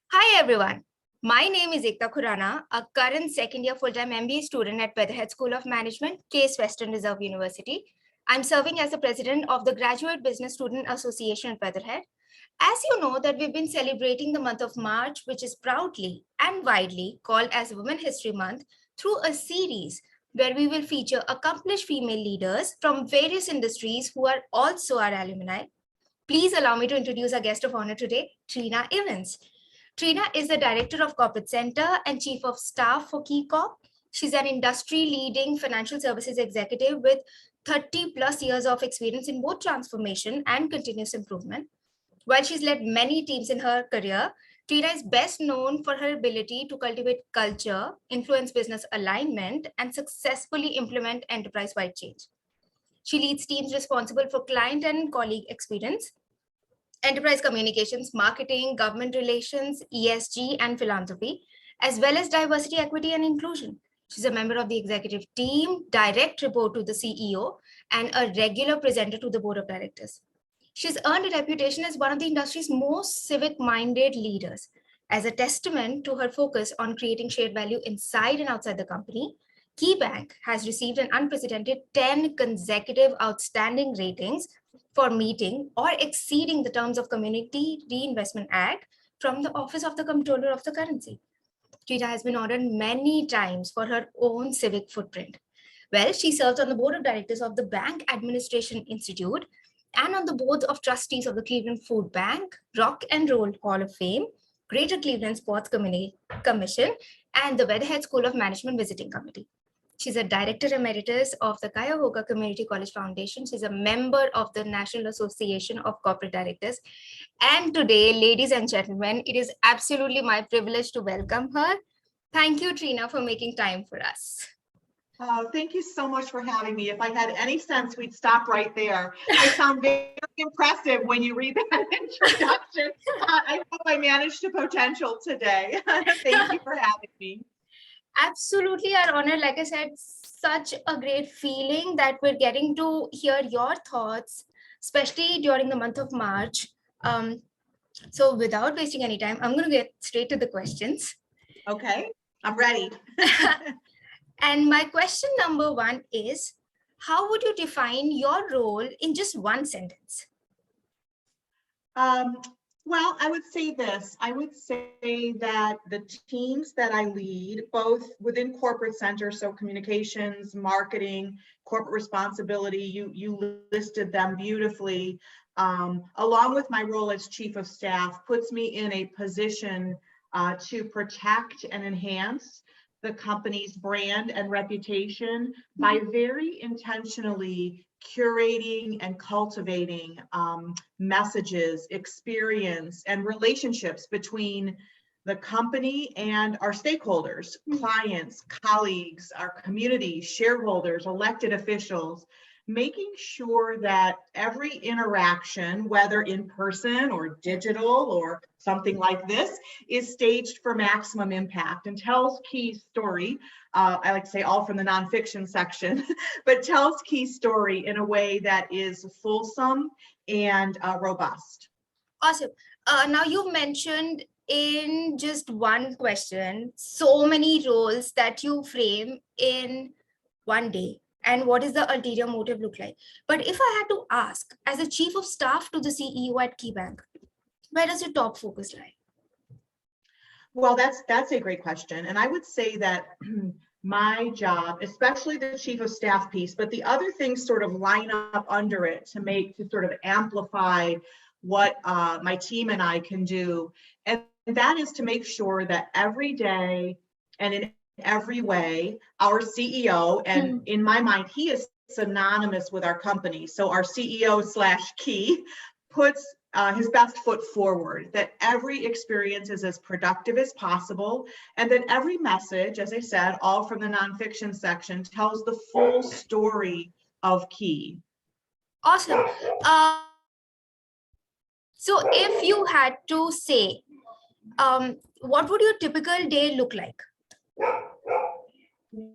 Hi everyone, my name is Ekta Khurana, a current second year full-time MBA student at Weatherhead School of Management, Case Western Reserve University. I'm serving as the president of the Graduate Business Student Association at Weatherhead. As you know that we've been celebrating the month of March, which is proudly and widely called as Women History Month, through a series where we will feature accomplished female leaders from various industries who are also our alumni. Please allow me to introduce our guest of honor today, Trina Evans. Trina is the Director of Corporate Center and Chief of Staff for KeyCorp. She's an industry-leading financial services executive with 30 plus years of experience in both transformation and continuous improvement. While she's led many teams in her career, Trina is best known for her ability to cultivate culture, influence business alignment, and successfully implement enterprise-wide change. She leads teams responsible for client and colleague experience, enterprise communications, marketing, government relations, ESG, and philanthropy, as well as diversity, equity, and inclusion. She's a member of the executive team, direct report to the CEO, and a regular presenter to the board of directors. She's earned a reputation as one of the industry's most civic-minded leaders. As a testament to her focus on creating shared value inside and outside the company, KeyBank has received an unprecedented 10 consecutive outstanding ratings for meeting or exceeding the terms of Community Reinvestment Act from the Office of the Comptroller of the Currency. Trina has been honored many times for her own civic footprint. Well, she serves on the board of directors of the Bank Administration Institute and on the boards of trustees of the Cleveland Food Bank, Rock and Roll Hall of Fame, Greater Cleveland Sports Commission, and the Weatherhead School of Management Visiting Committee. She's a director emeritus of the Cuyahoga Community College Foundation. She's a member of the National Association of Corporate Directors. And today, ladies and gentlemen, it is absolutely my privilege to welcome her. Thank you, Trina, for making time for us. Thank you so much for having me. If I had any sense, we'd stop right there. I sound very impressive when you read that introduction. I hope I managed to potential today. Thank you for having me. Absolutely our honor. Like I said, such a great feeling that we're getting to hear your thoughts, especially during the month of March. So without wasting any time, I'm going to get straight to the questions. Okay, I'm ready. And my question number one is, how would you define your role in just one sentence? Well, I would say this. I would say that the teams that I lead, both within corporate center, so communications, marketing, corporate responsibility, you listed them beautifully, along with my role as chief of staff, puts me in a position to protect and enhance the company's brand and reputation by very intentionally curating and cultivating messages, experience, and relationships between the company and our stakeholders, clients, colleagues, our community, shareholders, elected officials, making sure that every interaction, whether in person or digital or something like this, is staged for maximum impact and tells key story. I like to say all from the nonfiction section, but tells key story in a way that is fulsome and robust. Awesome. Now you mentioned in just one question, so many roles that you frame in one day. And what is the ulterior motive look like? But if I had to ask, as a chief of staff to the CEO at KeyBank, where does your top focus lie? Well, that's a great question. And I would say that my job, especially the chief of staff piece, but the other things sort of line up under it to sort of amplify what my team and I can do. And that is to make sure that every day and in every way, our CEO, and in my mind, he is synonymous with our company. So our CEO / Key puts his best foot forward, that every experience is as productive as possible. And that every message, as I said, all from the nonfiction section, tells the full story of Key. Awesome. So if you had to say, what would your typical day look like?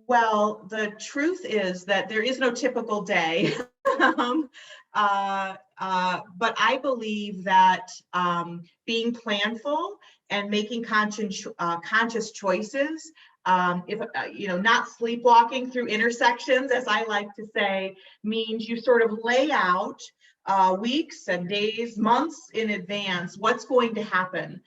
Well, the truth is that there is no typical day. But I believe that being planful and making conscious choices. If not sleepwalking through intersections, as I like to say, means you sort of lay out weeks and days, months in advance, what's going to happen.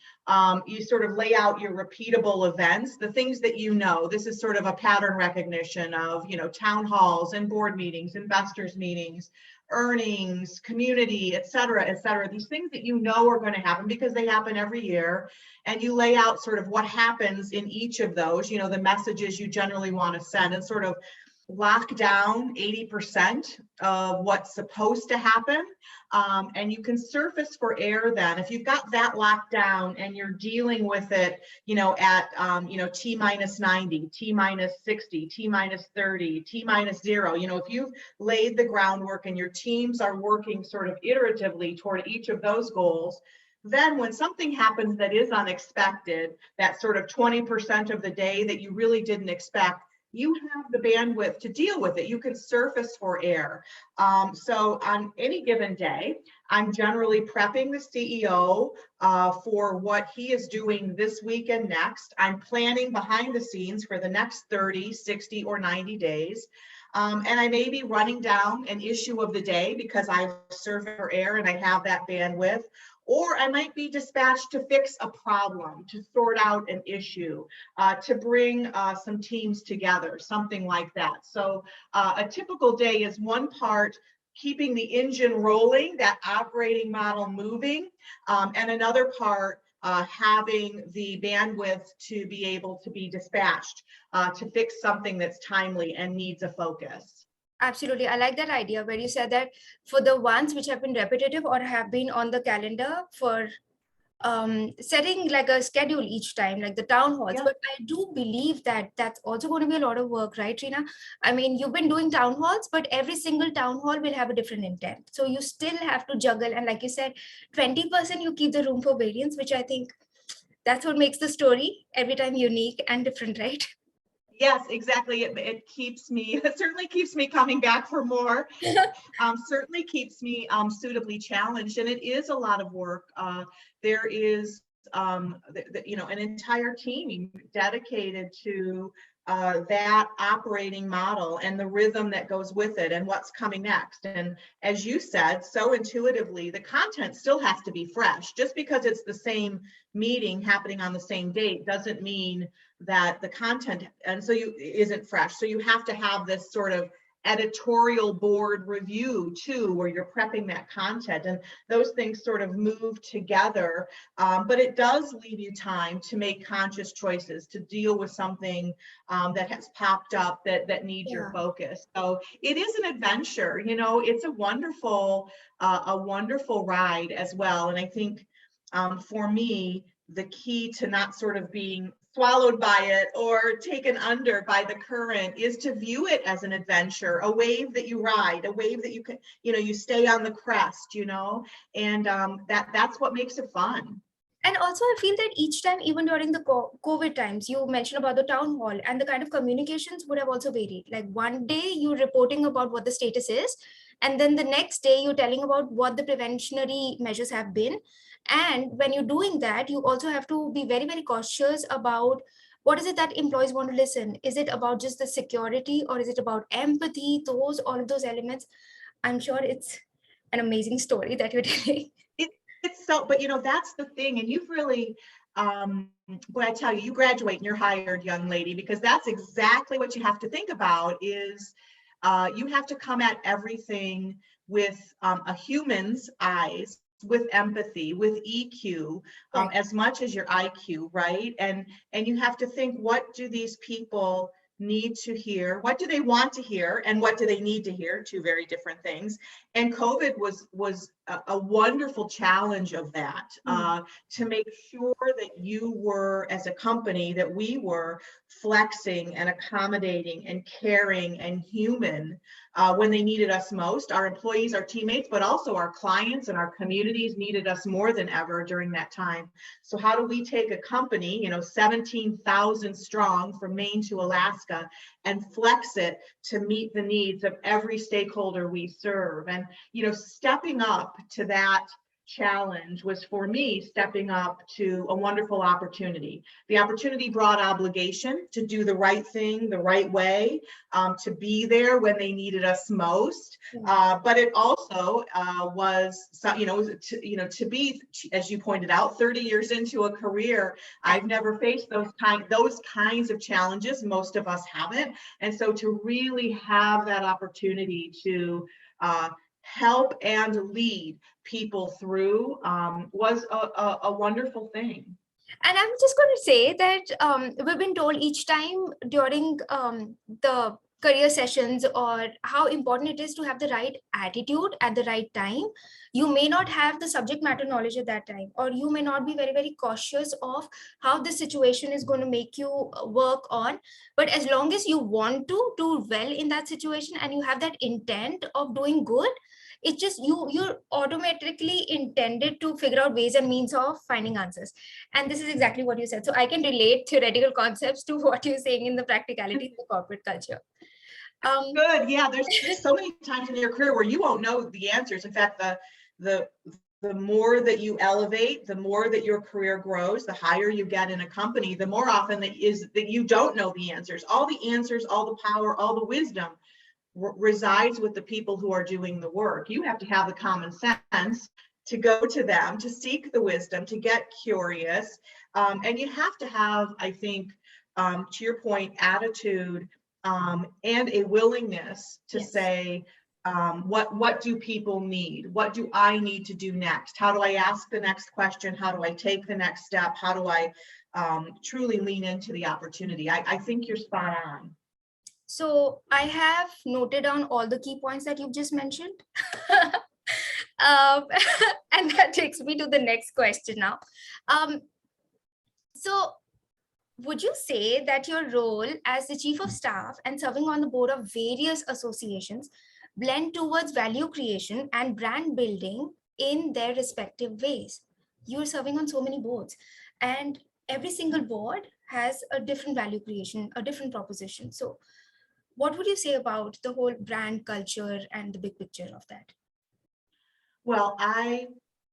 You sort of lay out your repeatable events, the things that you know. This is sort of a pattern recognition of, town halls and board meetings, investors meetings, earnings, community, et cetera, these things that you know are going to happen because they happen every year. And you lay out sort of what happens in each of those, the messages you generally want to send, and sort of lock down 80% of what's supposed to happen. And you can surface for error then. If you've got that locked down and you're dealing with it, at, T minus 90, T minus 60, T minus 30, T minus 0, if you've laid the groundwork and your teams are working sort of iteratively toward each of those goals, then when something happens that is unexpected, that sort of 20% of the day that you really didn't expect, you have the bandwidth to deal with it. You can surface for error. So on any given day, I'm generally prepping the CEO for what he is doing this week and next. I'm planning behind the scenes for the next 30, 60, or 90 days. And I may be running down an issue of the day because I've surfaced for error and I have that bandwidth. Or I might be dispatched to fix a problem, to sort out an issue, to bring some teams together, something like that. So a typical day is one part keeping the engine rolling, that operating model moving, and another part having the bandwidth to be able to be dispatched to fix something that's timely and needs a focus. Absolutely. I like that idea where you said that for the ones which have been repetitive or have been on the calendar for setting like a schedule each time, like the town halls. Yeah. But I do believe that that's also going to be a lot of work, right, Trina? I mean, you've been doing town halls, but every single town hall will have a different intent. So you still have to juggle. And like you said, 20% you keep the room for variance, which I think that's what makes the story every time unique and different, right? Yes, exactly. It keeps me, it certainly keeps me coming back for more. Certainly keeps me suitably challenged, and it is a lot of work. There is, an entire team dedicated to that operating model and the rhythm that goes with it and what's coming next. And as you said, so intuitively, the content still has to be fresh. Just because it's the same meeting happening on the same date doesn't mean that the content isn't fresh. So you have to have this sort of editorial board review too, where you're prepping that content, and those things sort of move together. But it does leave you time to make conscious choices, to deal with something that has popped up that needs your focus. So it is an adventure, it's a wonderful ride as well. And I think for me, the key to not sort of being swallowed by it or taken under by the current is to view it as an adventure, a wave that you ride, a wave that you can, you stay on the crest, and that's what makes it fun. And also, I feel that each time, even during the COVID times, you mentioned about the town hall and the kind of communications would have also varied. Like one day you're reporting about what the status is, and then the next day you're telling about what the preventionary measures have been. And when you're doing that, you also have to be very, very cautious about what is it that employees want to listen. Is it about just the security, or is it about empathy? All of those elements. I'm sure it's an amazing story that you're telling. It's so, but that's the thing. And you've really, boy, I tell you, you graduate and you're hired, young lady, because that's exactly what you have to think about is you have to come at everything with a human's eyes, with empathy, with EQ, as much as your IQ, right? And you have to think, what do these people need to hear? What do they want to hear? And what do they need to hear? Two very different things. And COVID was a wonderful challenge of that, to make sure that you were, as a company, that we were flexing and accommodating and caring and human when they needed us most. Our employees, our teammates, but also our clients and our communities needed us more than ever during that time. So how do we take a company, 17,000 strong from Maine to Alaska, and flex it to meet the needs of every stakeholder we serve? And, stepping up to that challenge was for me stepping up to a wonderful opportunity. The opportunity brought obligation to do the right thing the right way, to be there when they needed us most. But it also was, to be, as you pointed out, 30 years into a career, I've never faced those kinds of challenges. Most of us haven't. And so to really have that opportunity to help and lead people through was a wonderful thing. And I'm just going to say that we've been told each time during the career sessions or how important it is to have the right attitude at the right time. You may not have the subject matter knowledge at that time, or you may not be very, very cautious of how this situation is going to make you work on. But as long as you want to do well in that situation and you have that intent of doing good, it's just you're automatically intended to figure out ways and means of finding answers. And this is exactly what you said. So I can relate theoretical concepts to what you're saying in the practicality of the corporate culture. Good. Yeah, there's so many times in your career where you won't know the answers. In fact, the more that you elevate, the more that your career grows, the higher you get in a company, the more often that you don't know the answers. All the answers, all the power, all the wisdom resides with the people who are doing the work. You have to have the common sense to go to them, to seek the wisdom, to get curious. And you have to have, I think, to your point, attitude and a willingness to say, what do people need? What do I need to do next? How do I ask the next question? How do I take the next step? How do I truly lean into the opportunity? I think you're spot on. So I have noted down all the key points that you've just mentioned. And that takes me to the next question now. So would you say that your role as the chief of staff and serving on the board of various associations blend towards value creation and brand building in their respective ways? You're serving on so many boards, and every single board has a different value creation, a different proposition. So what would you say about the whole brand culture and the big picture of that? Well, I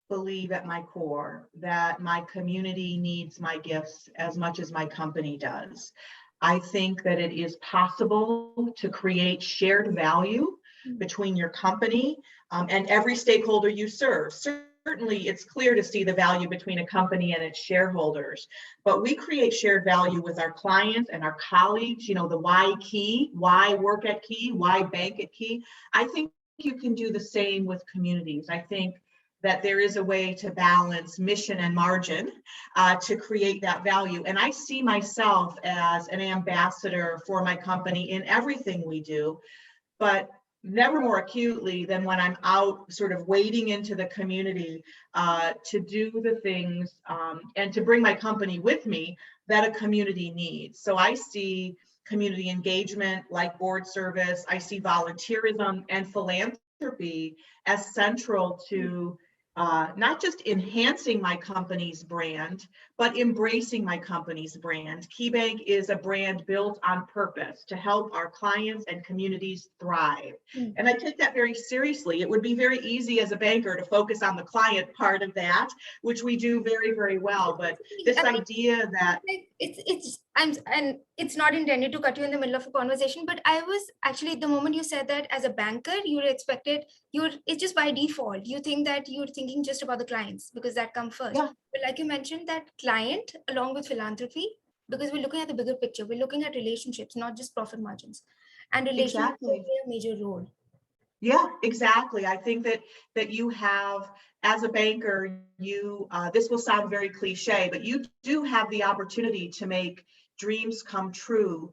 believe at my core that my community needs my gifts as much as my company does. I think that it is possible to create shared value between your company and every stakeholder you serve. Certainly, it's clear to see the value between a company and its shareholders, but we create shared value with our clients and our colleagues. You know, the why Key, why work at Key, why bank at Key. I think you can do the same with communities. I think that there is a way to balance mission and margin to create that value. And I see myself as an ambassador for my company in everything we do, but never more acutely than when I'm out sort of wading into the community to do the things and to bring my company with me that a community needs. So I see community engagement like board service. I see volunteerism and philanthropy as central to not just enhancing my company's brand, but embracing my company's brand. KeyBank is a brand built on purpose to help our clients and communities thrive. And I take that very seriously. It would be very easy as a banker to focus on the client part of that, which we do very, very well. But this idea that and it's not intended to cut you in the middle of a conversation, but I was actually, the moment you said that as a banker, it's just by default. You think that you're thinking just about the clients because that comes first. Yeah. But like you mentioned, that client along with philanthropy, because we're looking at the bigger picture, we're looking at relationships, not just profit margins. And relationships play a major role. Yeah, exactly. I think that you have, as a banker, you this will sound very cliche, but you do have the opportunity to make dreams come true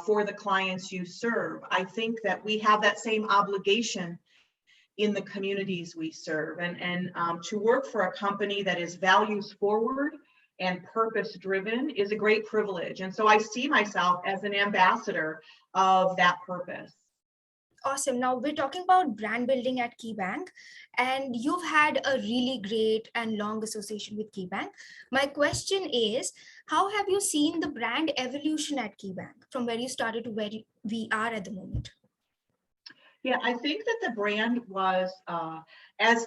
for the clients you serve. I think that we have that same obligation in the communities we serve, and to work for a company that is values forward and purpose driven is a great privilege. And so I see myself as an ambassador of that purpose. Awesome. Now we're talking about brand building at KeyBank, and you've had a really great and long association with KeyBank. My question is, how have you seen the brand evolution at KeyBank from where you started to where we are at the moment? Yeah, I think that the brand was, as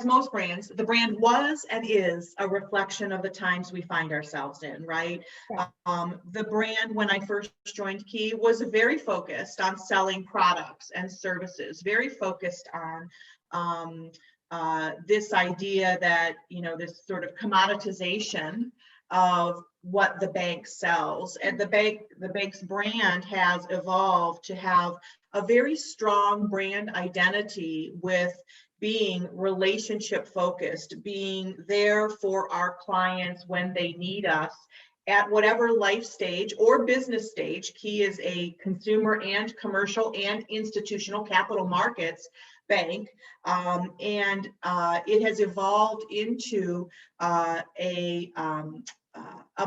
most brands, the brand was and is a reflection of the times we find ourselves in, right? The brand, when I first joined Key, was very focused on selling products and services, very focused on this idea that, this sort of commoditization of what the bank sells. And the bank's brand has evolved to have a very strong brand identity with being relationship focused, being there for our clients when they need us at whatever life stage or business stage. Key is a consumer and commercial and institutional capital markets bank, and it has evolved into a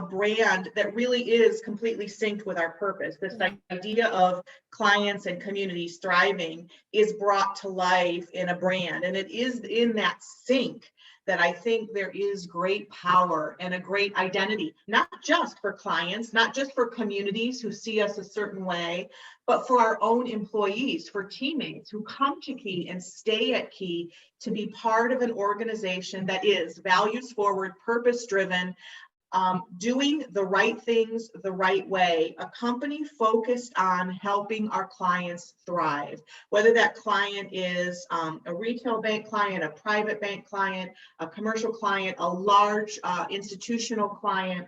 brand that really is completely synced with our purpose. This idea of clients and communities thriving is brought to life in a brand, and it is in that sync that I think there is great power and a great identity, not just for clients, not just for communities who see us a certain way, but for our own employees, for teammates who come to Key and stay at Key to be part of an organization that is values forward, purpose driven, doing the right things the right way, a company focused on helping our clients thrive, whether that client is a retail bank client, a private bank client, a commercial client, a large institutional client,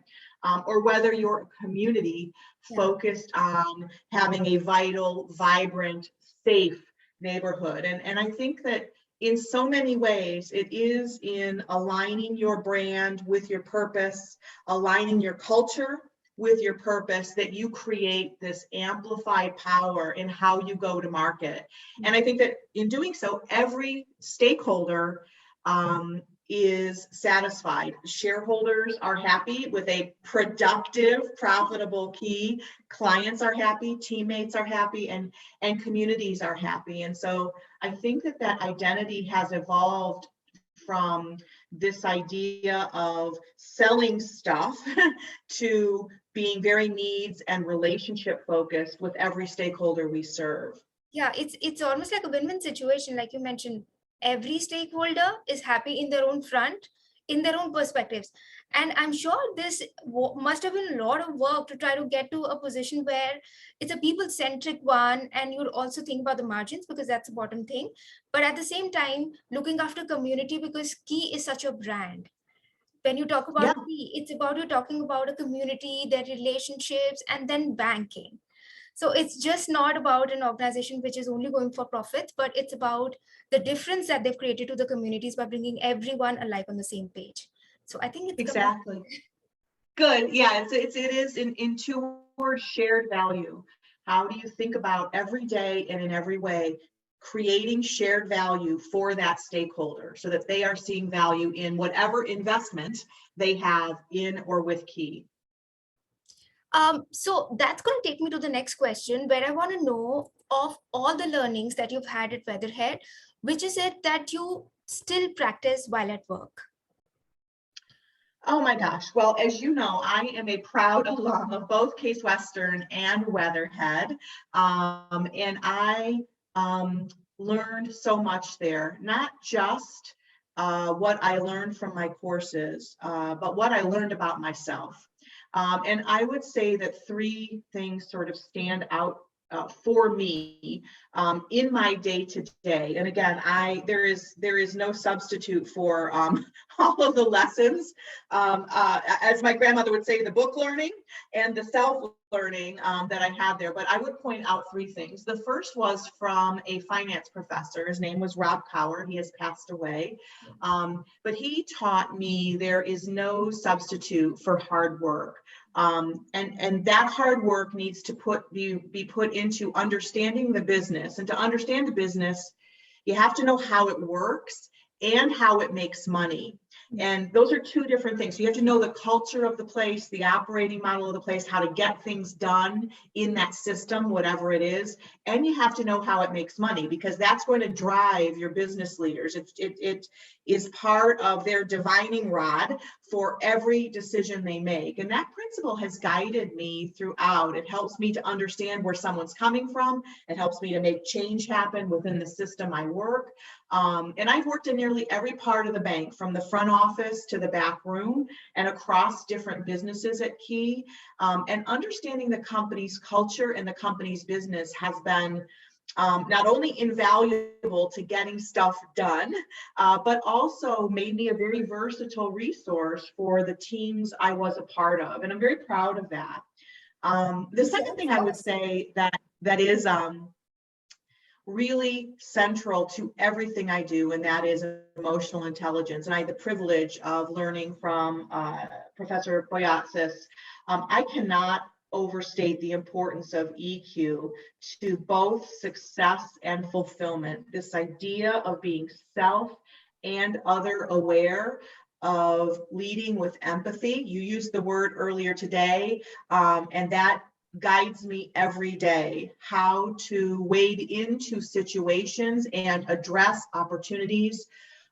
or whether you're a community focused on having a vital, vibrant, safe neighborhood. And I think that in so many ways, it is in aligning your brand with your purpose, aligning your culture with your purpose, that you create this amplified power in how you go to market. And I think that in doing so, every stakeholder is satisfied. Shareholders are happy with a productive, profitable Key. Clients are happy, teammates are happy, and communities are happy. And so I think that identity has evolved from this idea of selling stuff to being very needs and relationship focused with every stakeholder we serve. Yeah, it's almost like a win-win situation, like you mentioned. Every stakeholder is happy in their own front, in their own perspectives. And I'm sure this must have been a lot of work to try to get to a position where it's a people-centric one, and you'd also think about the margins, because that's the bottom thing. But at the same time, looking after community, because Key is such a brand. When you talk about Key, it's about you talking about a community, their relationships, and then banking. So it's just not about an organization which is only going for profits, but it's about the difference that they've created to the communities by bringing everyone alive on the same page. So I think it's exactly good. Yeah, it is in two words: shared value. How do you think about every day and in every way creating shared value for that stakeholder so that they are seeing value in whatever investment they have in or with Key? So that's going to take me to the next question, where I want to know, of all the learnings that you've had at Weatherhead, which is it that you still practice while at work? Oh my gosh. Well, as you know, I am a proud alum of both Case Western and Weatherhead. And I learned so much there, not just what I learned from my courses, but what I learned about myself. And I would say that three things sort of stand out for me in my day-to-day. And again, there is no substitute for all of the lessons, as my grandmother would say, the book learning and the self-learning that I had there. But I would point out three things. The first was from a finance professor. His name was Rob Cower. He has passed away. But he taught me there is no substitute for hard work. And that hard work needs to be put into understanding the business. And to understand the business, you have to know how it works and how it makes money. And those are two different things. So you have to know the culture of the place, the operating model of the place, how to get things done in that system, whatever it is. And you have to know how it makes money, because that's going to drive your business leaders. It is part of their divining rod for every decision they make. And that principle has guided me throughout. It helps me to understand where someone's coming from. It helps me to make change happen within the system I work. And I've worked in nearly every part of the bank, from the front office to the back room and across different businesses at Key. And understanding the company's culture and the company's business has been not only invaluable to getting stuff done, but also made me a very versatile resource for the teams I was a part of. And I'm very proud of that. The second thing I would say that is really central to everything I do, and that is emotional intelligence. And I had the privilege of learning from Professor Boyatsis. I cannot overstate the importance of EQ to both success and fulfillment. This idea of being self and other aware, of leading with empathy. You used the word earlier today, and that guides me every day, how to wade into situations and address opportunities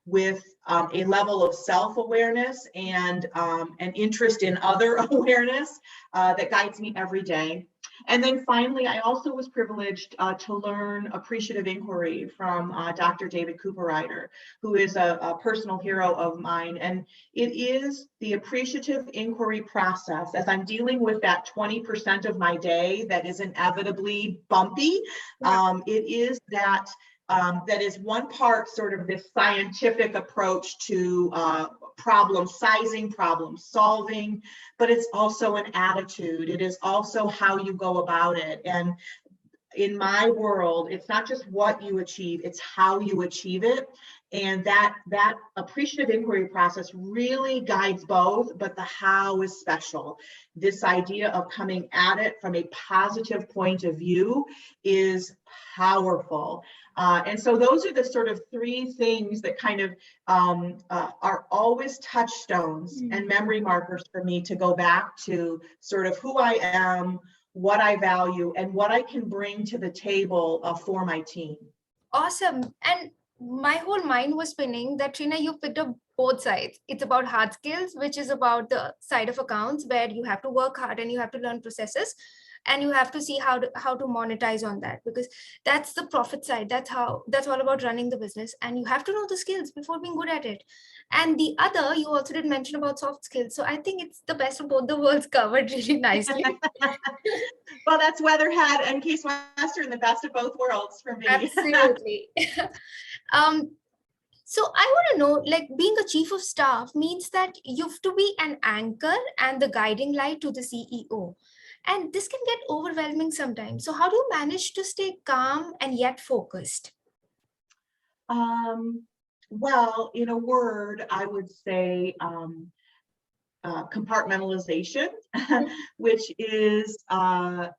with a level of self-awareness and an interest in other awareness that guides me every day. And then finally, I also was privileged to learn appreciative inquiry from Dr. David Cooperrider, who is a personal hero of mine. And it is the appreciative inquiry process, as I'm dealing with that 20% of my day that is inevitably bumpy. It is that that is one part sort of this scientific approach to problem sizing, problem solving, but it's also an attitude. It is also how you go about it. And in my world, it's not just what you achieve, it's how you achieve it. And that appreciative inquiry process really guides both, but the how is special. This idea of coming at it from a positive point of view is powerful. And so those are the sort of three things that kind of are always touchstones and memory markers for me to go back to sort of who I am, what I value, and what I can bring to the table for my team. Awesome. And my whole mind was spinning that, Trina, you picked up both sides. It's about hard skills, which is about the side of accounts where you have to work hard and you have to learn processes, and you have to see how to monetize on that, because that's the profit side. That's all about running the business, and you have to know the skills before being good at it. And the other, you also did mention about soft skills. So I think it's the best of both the worlds covered really nicely. Well, that's Weatherhead and Case Western, the best of both worlds for me. Absolutely. So I want to know, like, being a chief of staff means that you have to be an anchor and the guiding light to the CEO. And this can get overwhelming sometimes. So how do you manage to stay calm and yet focused? Well, in a word, I would say compartmentalization, which is a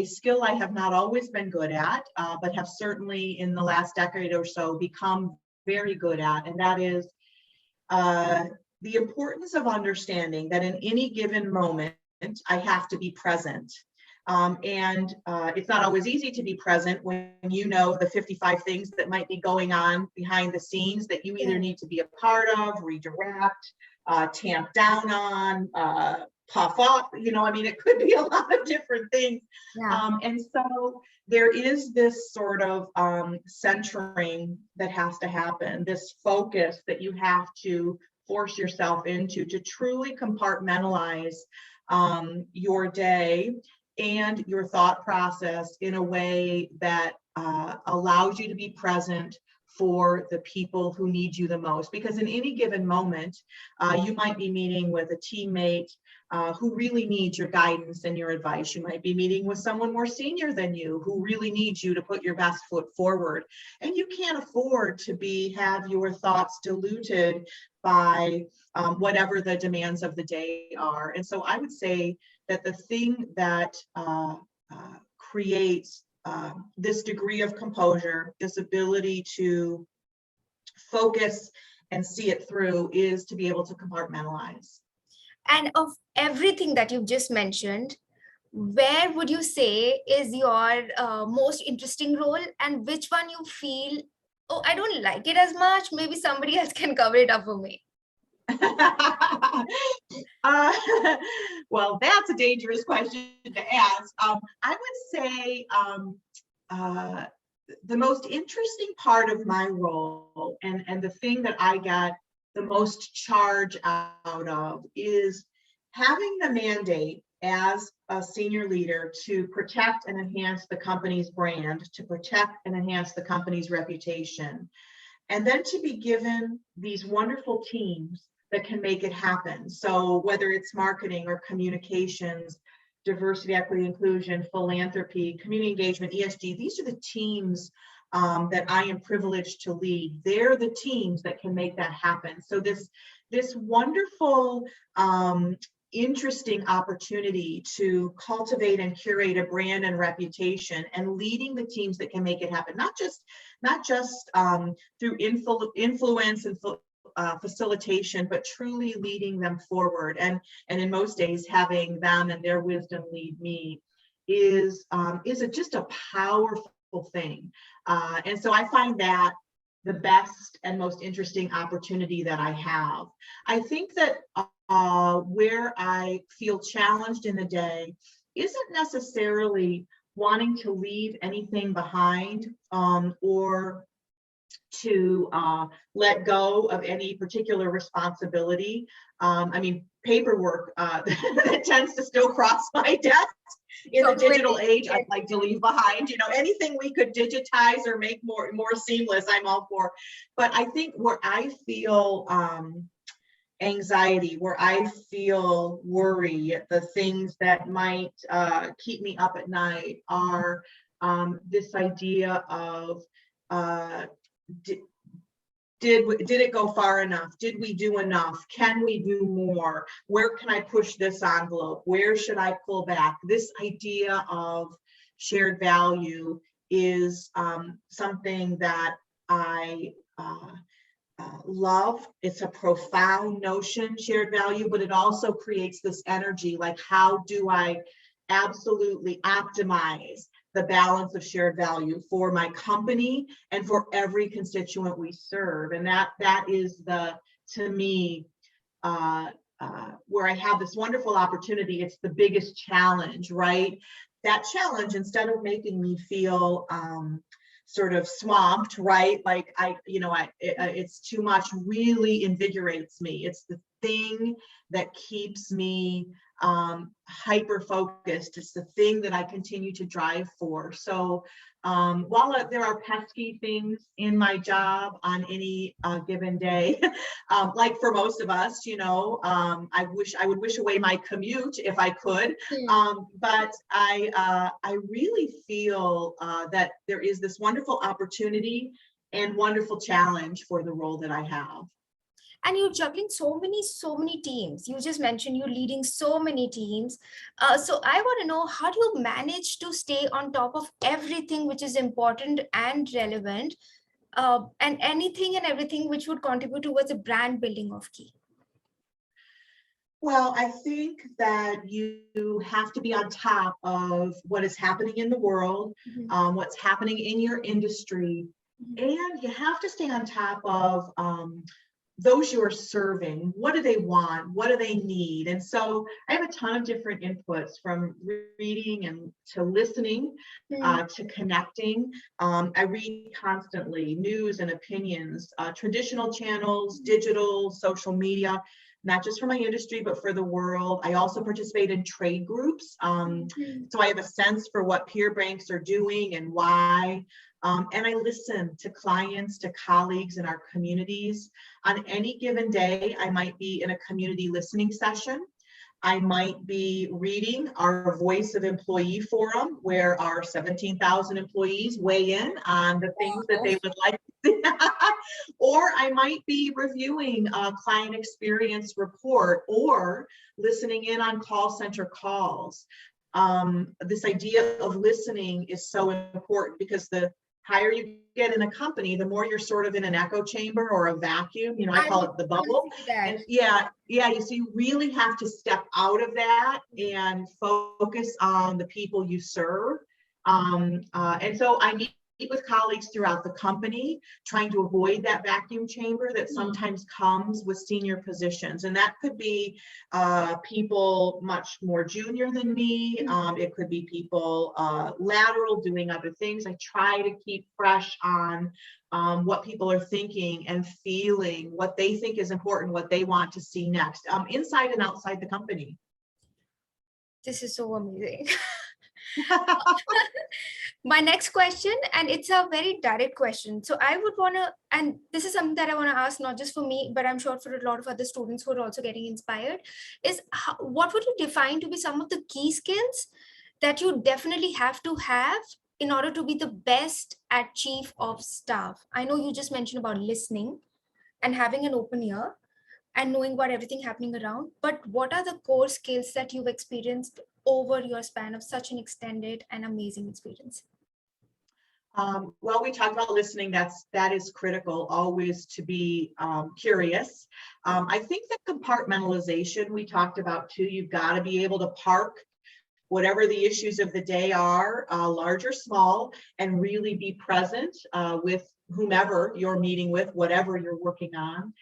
skill I have not always been good at, but have certainly in the last decade or so become very good at. And that is the importance of understanding that in any given moment, I have to be present. And it's not always easy to be present when you know the 55 things that might be going on behind the scenes that you either need to be a part of, redirect, tamp down on, puff up, I mean, it could be a lot of different things. Yeah. And so there is this sort of centering that has to happen, this focus that you have to force yourself into to truly compartmentalize your day and your thought process in a way that allows you to be present for the people who need you the most. Because in any given moment, you might be meeting with a teammate who really needs your guidance and your advice. You might be meeting with someone more senior than you who really needs you to put your best foot forward. And you can't afford to have your thoughts diluted by whatever the demands of the day are. And so I would say that the thing that creates this degree of composure, this ability to focus and see it through is to be able to compartmentalize. And of everything that you've just mentioned, where would you say is your most interesting role, and which one you feel, oh, I don't like it as much, maybe somebody else can cover it up for me? Well, that's a dangerous question to ask. I would say the most interesting part of my role, and the thing that I got the most charge out of, is having the mandate as a senior leader to protect and enhance the company's brand, to protect and enhance the company's reputation, and then to be given these wonderful teams that can make it happen. So whether it's marketing or communications, diversity, equity, inclusion, philanthropy, community engagement, ESG, these are the teams that I am privileged to lead. They're the teams that can make that happen. So this wonderful, interesting opportunity to cultivate and curate a brand and reputation, and leading the teams that can make it happen, not just through influence and facilitation, but truly leading them forward, and in most days having them and their wisdom lead me, is just a powerful thing. And so I find that the best and most interesting opportunity that I have. I think that where I feel challenged in the day isn't necessarily wanting to leave anything behind, or to let go of any particular responsibility. I mean, paperwork that tends to still cross my desk in the digital age, I'd like to leave behind. Anything we could digitize or make more seamless, I'm all for. But I think where I feel anxiety, where I feel worry, the things that might keep me up at night are this idea of did it go far enough? Did we do enough? Can we do more? Where can I push this envelope? Where should I pull back? This idea of shared value is something that I love. It's a profound notion, shared value, but it also creates this energy, like, how do I absolutely optimize the balance of shared value for my company and for every constituent we serve? And that is to me, where I have this wonderful opportunity. It's the biggest challenge, right? That challenge, instead of making me feel sort of swamped, right? Like it's too much, really invigorates me. It's the thing that keeps me hyper focused. It's the thing that I continue to drive for. So while there are pesky things in my job on any given day, like for most of us, I would wish away my commute if I could. But I really feel that there is this wonderful opportunity and wonderful challenge for the role that I have. And you're juggling so many teams. You just mentioned you're leading so many teams. So I want to know, how do you manage to stay on top of everything which is important and relevant, and anything and everything which would contribute towards the brand building of Key? Well, I think that you have to be on top of what is happening in the world, what's happening in your industry, and you have to stay on top of those you are serving. What do they want? What do they need? And so I have a ton of different inputs, from reading and to listening, to connecting. I read constantly, news and opinions, traditional channels, digital, social media, not just for my industry, but for the world. I also participate in trade groups. So I have a sense for what peer banks are doing and why. And I listen to clients, to colleagues in our communities. On any given day, I might be in a community listening session. I might be reading our Voice of Employee Forum, where our 17,000 employees weigh in on the things that they would like to see. Or I might be reviewing a client experience report, or listening in on call center calls. This idea of listening is so important, because the higher you get in a company, the more you're sort of in an echo chamber or a vacuum. You know, I call it the bubble. And so you really have to step out of that and focus on the people you serve. And so I meet with colleagues throughout the company, trying to avoid that vacuum chamber that sometimes comes with senior positions. And that could be people much more junior than me. It could be people lateral doing other things. I try to keep fresh on what people are thinking and feeling, what they think is important, what they want to see next, inside and outside the company. This is so amazing. My next question, and it's a very direct question. So I would want to, and this is something that I want to ask, not just for me, but I'm sure for a lot of other students who are also getting inspired, is what would you define to be some of the key skills that you definitely have to have in order to be the best at chief of staff? I know you just mentioned about listening and having an open ear and knowing what everything happening around, but what are the core skills that you've experienced over your span of such an extended and amazing experience? Well, we talked about listening. That is critical, always to be curious. I think that compartmentalization we talked about too. You've got to be able to park whatever the issues of the day are, large or small, and really be present with whomever you're meeting with, whatever you're working on.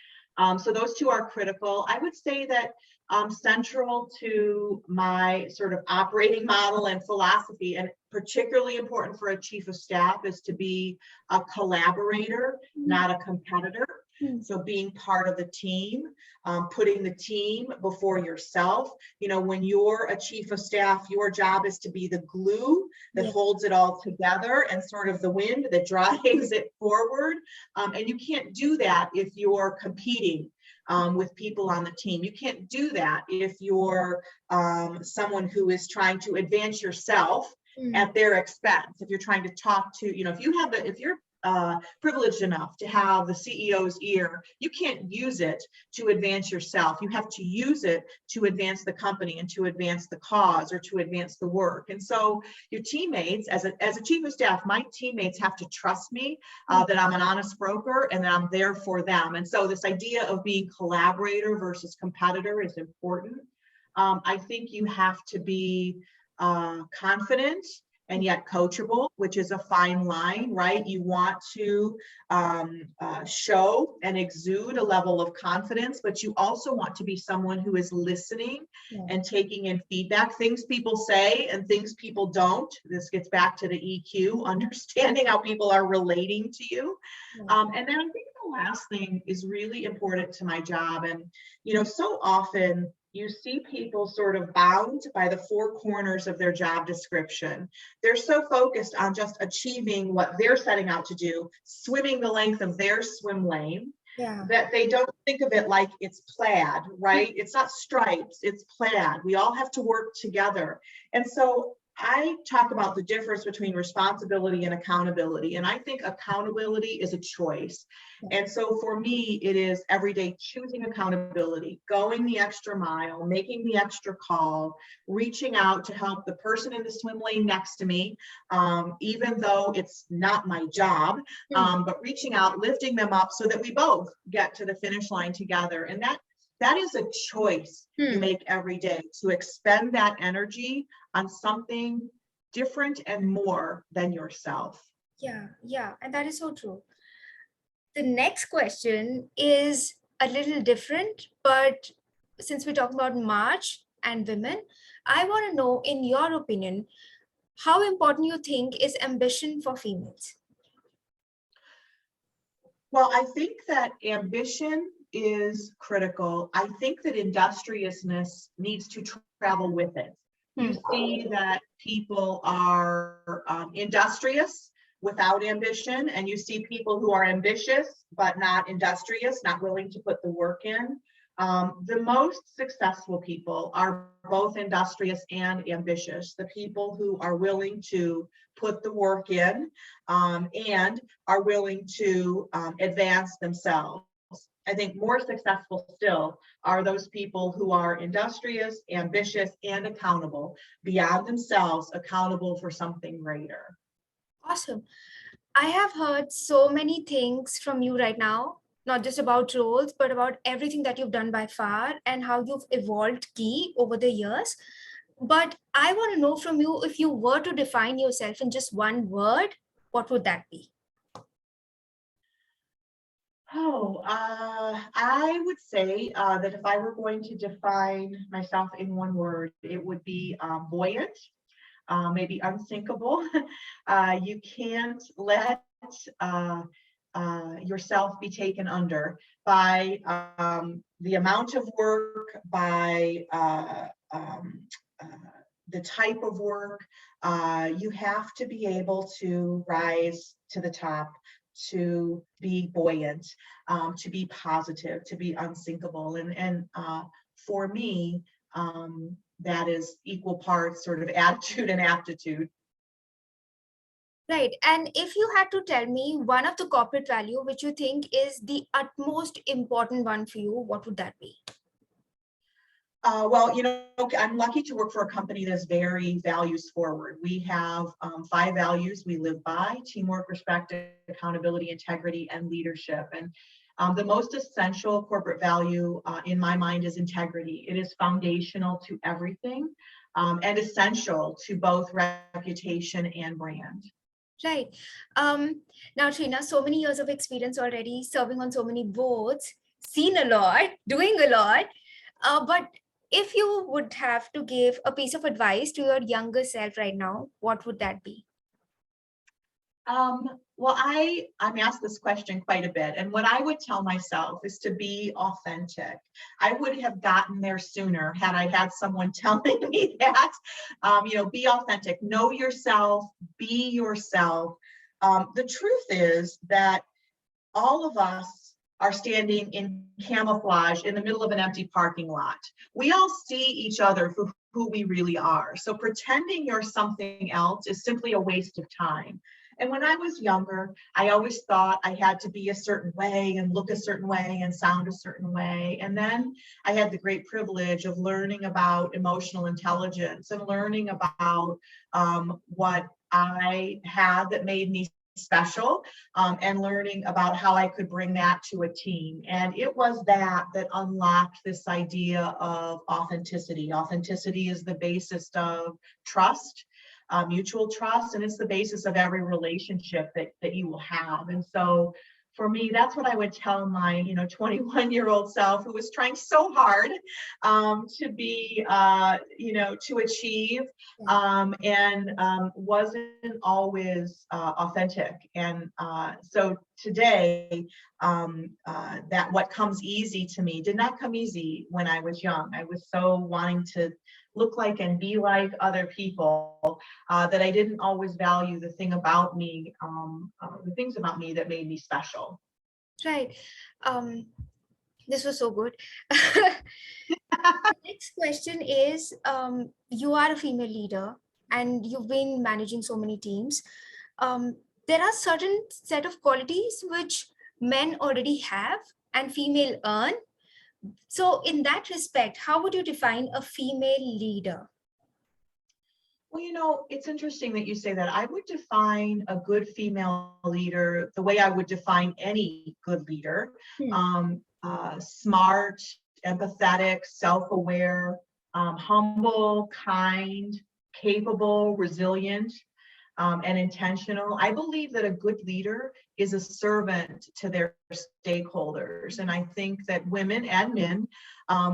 So those two are critical. I would say that central to my sort of operating model and philosophy, and particularly important for a chief of staff, is to be a collaborator, not a competitor. So being part of the team, putting the team before yourself. You know, when you're a chief of staff, your job is to be the glue that holds it all together and sort of the wind that drives it forward. And you can't do that if you're competing with people on the team. You can't do that if you're someone who is trying to advance yourself at their expense. If you're trying to talk to, you know, if you're privileged enough to have the CEO's ear, you can't use it to advance yourself. You have to use it to advance the company and to advance the cause or to advance the work. And so your teammates, as a chief of staff, my teammates have to trust me that I'm an honest broker and that I'm there for them. And so this idea of being collaborator versus competitor is important. I think you have to be confident and yet coachable, which is a fine line, right? You want to show and exude a level of confidence, but you also want to be someone who is listening and taking in feedback, things people say and things people don't. This gets back to the EQ, understanding how people are relating to you. And then I think the last thing is really important to my job. And, you know, so often you see people sort of bound by the four corners of their job description. They're so focused on just achieving what they're setting out to do, swimming the length of their swim lane, that they don't think of it like it's plaid, right? It's not stripes, it's plaid. We all have to work together. And so I talk about the difference between responsibility and accountability. And I think accountability is a choice. And so for me, it is every day choosing accountability, going the extra mile, making the extra call, reaching out to help the person in the swim lane next to me, even though it's not my job, but reaching out, lifting them up so that we both get to the finish line together. And that is a choice you make every day, to expend that energy on something different and more than yourself. Yeah, and that is so true. The next question is a little different, but since we're talking about March and women, I want to know, in your opinion, how important you think is ambition for females? Well, I think that ambition is critical. I think that industriousness needs to travel with it. You see that people are industrious without ambition, and you see people who are ambitious but not industrious, not willing to put the work in. The most successful people are both industrious and ambitious. The people who are willing to put the work in and are willing to advance themselves. I think more successful still are those people who are industrious, ambitious, and accountable, beyond themselves, accountable for something greater. Awesome. I have heard so many things from you right now, not just about roles, but about everything that you've done by far and how you've evolved Key over the years. But I want to know from you, if you were to define yourself in just one word, what would that be? I would say that if I were going to define myself in one word, it would be buoyant, maybe unsinkable. You can't let uh, yourself be taken under by the amount of work, by uh, the type of work. You have to be able to rise to the top, to be buoyant, to be positive, to be unsinkable. And for me, that is equal parts sort of attitude and aptitude. Right. And if you had to tell me one of the corporate value which you think is the utmost important one for you, what would that be? Well, I'm lucky to work for a company that's very values forward. We have 5 values we live by: teamwork, respect, accountability, integrity, and leadership. And the most essential corporate value in my mind is integrity. It is foundational to everything and essential to both reputation and brand. Right. Now, Trina, so many years of experience already, serving on so many boards, seen a lot, doing a lot. But if you would have to give a piece of advice to your younger self right now, what would that be? Well, I'm asked this question quite a bit, and what I would tell myself is to be authentic. I would have gotten there sooner had I had someone telling me that. Be authentic, know yourself, be yourself. The truth is that all of us are standing in camouflage in the middle of an empty parking lot. We all see each other for who we really are. So pretending you're something else is simply a waste of time. And when I was younger, I always thought I had to be a certain way and look a certain way and sound a certain way. And then I had the great privilege of learning about emotional intelligence and learning about what I had that made me special, and learning about how I could bring that to a team. And it was that unlocked this idea of authenticity. Authenticity is the basis of trust, mutual trust, and it's the basis of every relationship that you will have. And so for me, that's what I would tell my 21-year-old self, who was trying so hard to be to achieve, and wasn't always authentic. And so today, that what comes easy to me did not come easy when I was young. I was so wanting to look like and be like other people that I didn't always value the things about me that made me special. Right. This was so good. Next question is, you are a female leader and you've been managing so many teams. There are certain set of qualities which men already have and female earn. So in that respect, how would you define a female leader? Well, it's interesting that you say that. I would define a good female leader the way I would define any good leader. Smart, empathetic, self-aware, humble, kind, capable, resilient, and intentional. I believe that a good leader is a servant to their stakeholders. And I think that women and men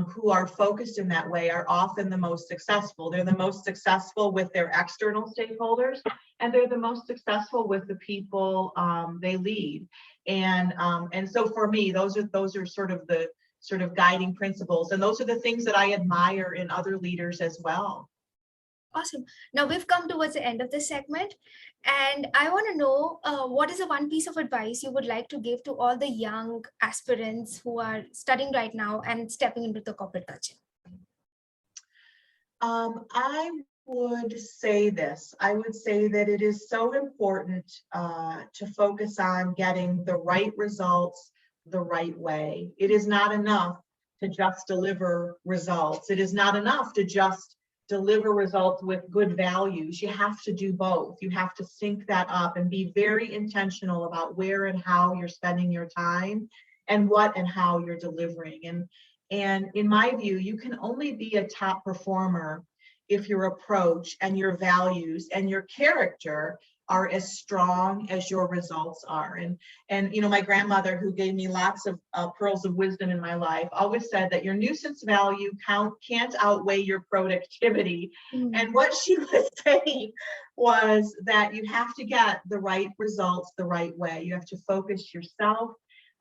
who are focused in that way are often the most successful. They're the most successful with their external stakeholders, and they're the most successful with the people they lead. And so for me, those are sort of guiding principles. And those are the things that I admire in other leaders as well. Awesome. Now we've come towards the end of this segment, and I want to know what is the one piece of advice you would like to give to all the young aspirants who are studying right now and stepping into the corporate culture? I would say this. I would say that it is so important to focus on getting the right results the right way. It is not enough to just deliver results. It is not enough to just deliver results with good values. You have to do both. You have to sync that up and be very intentional about where and how you're spending your time and what and how you're delivering. And in my view, you can only be a top performer if your approach and your values and your character are as strong as your results are. And you know, my grandmother, who gave me lots of pearls of wisdom in my life, always said that your nuisance value can't outweigh your productivity. And what she was saying was that you have to get the right results the right way. You have to focus yourself,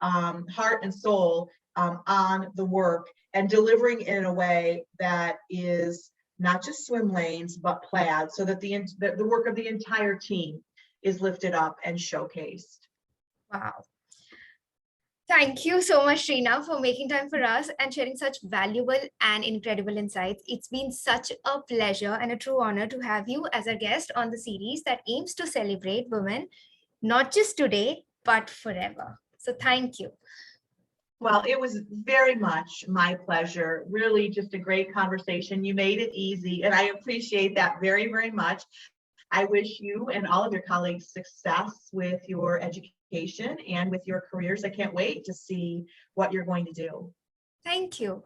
heart and soul, on the work and delivering in a way that is not just swim lanes, but plaid, so that the work of the entire team is lifted up and showcased. Wow. Thank you so much, Trina, for making time for us and sharing such valuable and incredible insights. It's been such a pleasure and a true honor to have you as a guest on the series that aims to celebrate women, not just today, but forever. So thank you. Well, it was very much my pleasure. Really just a great conversation. You made it easy, and I appreciate that very, very much. I wish you and all of your colleagues success with your education and with your careers. I can't wait to see what you're going to do. Thank you.